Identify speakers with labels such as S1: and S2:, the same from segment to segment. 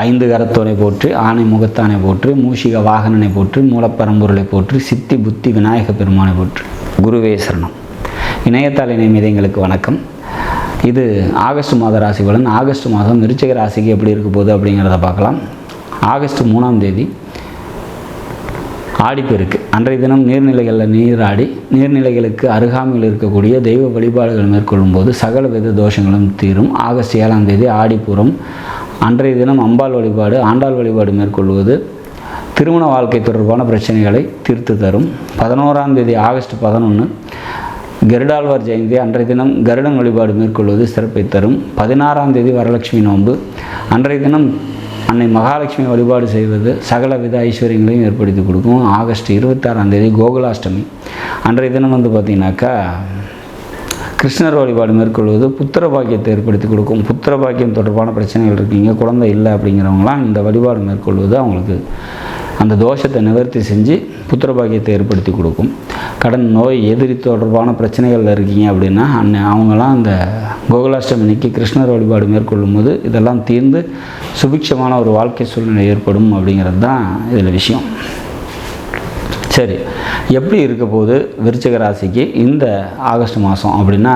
S1: ஐந்து கரத்தோனை போற்றி, ஆனை முகத்தானை போற்றி, மூஷிக வாகனனை போற்றி, மூலப்பரம்பொருளை போற்றி, சித்தி புத்தி விநாயக பெருமானை போற்றி. குருவே சரணம். இணையத்தால் இணைமீது எங்களுக்கு வணக்கம். இது ஆகஸ்ட் மாத ராசி பலன். ஆகஸ்ட் மாதம் விருச்சிக ராசிக்கு எப்படி இருக்க போகுது அப்படிங்கிறத பார்க்கலாம். ஆகஸ்ட் 3ஆம் தேதி ஆடிப்பெருக்கு. அன்றைய தினம் நீர்நிலைகளில் நீராடி நீர்நிலைகளுக்கு அருகாமையில் இருக்கக்கூடிய தெய்வ வழிபாடுகள் மேற்கொள்ளும் போது சகல வித தோஷங்களும் தீரும். ஆகஸ்ட் 7ஆம் தேதி ஆடிப்பூரம். அன்றைய தினம் அம்பாள் வழிபாடு, ஆண்டாள் வழிபாடு மேற்கொள்வது திருமண வாழ்க்கை தொடர்பான பிரச்சனைகளை தீர்த்து தரும். 11ஆம் தேதி ஆகஸ்ட் 11 கருடாழ்வார் ஜெயந்தி. அன்றைய தினம் கருடன் வழிபாடு மேற்கொள்வது சிறப்பை தரும். 16ஆம் தேதி வரலட்சுமி நோன்பு. அன்றைய தினம் அன்னை மகாலட்சுமி வழிபாடு செய்வது சகல வித ஐஸ்வர்யங்களையும் ஏற்படுத்தி கொடுக்கும். ஆகஸ்ட் 26ஆம் தேதி கோகுலாஷ்டமி. அன்றைய தினம் பார்த்திங்கனாக்கா கிருஷ்ணர் வழிபாடு மேற்கொள்வது புத்திர பாக்கியத்தை ஏற்படுத்தி கொடுக்கும். புத்திர பாக்கியம் தொடர்பான பிரச்சனைகள் இருக்கீங்க, குழந்தை இல்லை அப்படிங்கிறவங்களாம் இந்த வழிபாடு மேற்கொள்வது அவங்களுக்கு அந்த தோஷத்தை நிவர்த்தி செஞ்சு புத்திர பாக்கியத்தை ஏற்படுத்தி கொடுக்கும். கடன், நோய், எதிரி தொடர்பான பிரச்சனைகளில் இருக்கீங்க அப்படின்னா அவங்களாம் அந்த கோகுலாஷ்டமிக்கு கிருஷ்ணர் வழிபாடு மேற்கொள்ளும் போது இதெல்லாம் தீர்ந்து சுபிக்ஷமான ஒரு வாழ்க்கை சூழ்நிலை ஏற்படும் அப்படிங்கிறது தான் இதில் விஷயம். சரி, எப்படி இருக்க போகுது விருச்சிக ராசிக்கு இந்த ஆகஸ்ட் மாதம் அப்படின்னா,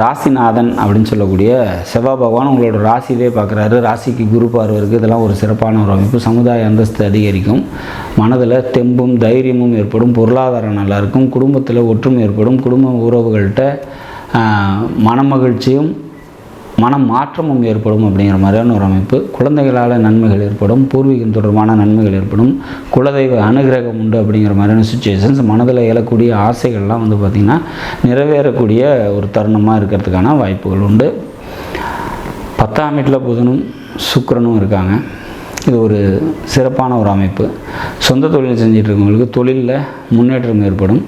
S1: ராசிநாதன் அப்படின்னு சொல்லக்கூடிய செவ்வாய் பகவான் உங்களோட ராசியிலே பார்க்குறாரு. ராசிக்கு குரு பார்வை இருக்குது. இதெல்லாம் ஒரு சிறப்பான ஒரு அமைப்பு. சமுதாய அந்தஸ்து அதிகரிக்கும். மனதில் தெம்பும் தைரியமும் ஏற்படும். பொருளாதாரம் நல்லாயிருக்கும். குடும்பத்தில் ஒற்றுமை ஏற்படும். குடும்ப உறவுகள்கிட்ட மனமகிழ்ச்சியும் மன மாற்றமும் ஏற்படும் அப்படிங்கிற மாதிரியான ஒரு அமைப்பு. குழந்தைகளால் நன்மைகள் ஏற்படும். பூர்வீகம் தொடர்பான நன்மைகள் ஏற்படும். குலதெய்வ அனுகிரகம் உண்டு அப்படிங்கிற மாதிரியான சுச்சுவேஷன்ஸ். மனதில் எழக்கூடிய ஆசைகள்லாம் பார்த்திங்கன்னா நிறைவேறக்கூடிய ஒரு தருணமாக இருக்கிறதுக்கான வாய்ப்புகள் உண்டு. 10ஆம் வீட்டில் புதனும் சுக்கிரனும் இருக்காங்க. இது ஒரு சிறப்பான ஒரு அமைப்பு. சொந்த தொழில் செஞ்சிட்டு இருக்கவங்களுக்கு தொழிலில் முன்னேற்றம் ஏற்படும்.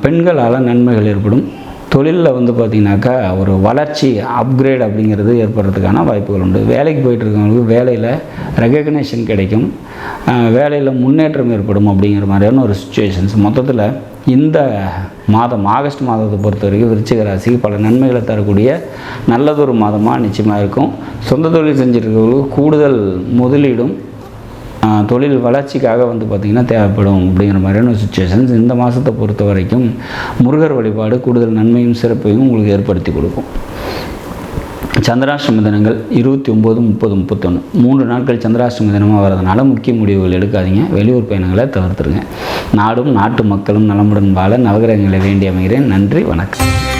S1: பெண்களால் நன்மைகள் ஏற்படும். தொழிலில் பார்த்திங்கனாக்கா ஒரு வளர்ச்சி, அப்கிரேட் அப்படிங்கிறது ஏற்படுறதுக்கான வாய்ப்புகள் உண்டு. வேலைக்கு போயிட்டு இருக்கவங்களுக்கு வேலையில் ரெகக்னேஷன் கிடைக்கும். வேலையில் முன்னேற்றம் ஏற்படும் அப்படிங்கிற மாதிரியான ஒரு சுச்சுவேஷன்ஸ். மொத்தத்தில் இந்த மாதம் ஆகஸ்ட் மாதத்தை பொறுத்த வரைக்கும் விருச்சிக ராசிக்கு பல நன்மைகளை தரக்கூடிய நல்லதொரு மாதமாக நிச்சயமாக இருக்கும். சொந்த தொழில் செஞ்சுருக்கவங்களுக்கு கூடுதல் முதலீடும் தொழில் வளர்ச்சிக்காக பார்த்திங்கன்னா தேவைப்படும் அப்படிங்கிற மாதிரியான சுச்சுவேஷன்ஸ். இந்த மாதத்தை பொறுத்த வரைக்கும் முருகர் வழிபாடு கூடுதல் நன்மையும் சிறப்பையும் உங்களுக்கு ஏற்படுத்தி கொடுக்கும். சந்திராஷ்டம தினங்கள் 29, 30, 31 3 நாட்கள் சந்திராஷ்டம தினமாக வரதுனால முக்கிய முடிவுகள் எடுக்காதீங்க. வெளியூர் பயணங்களை தவிர்த்துருங்க. நாடும் நாட்டு மக்களும் நலமுடன் வாழ நவகிரகங்களை வேண்டி அமைகிறேன். நன்றி, வணக்கம்.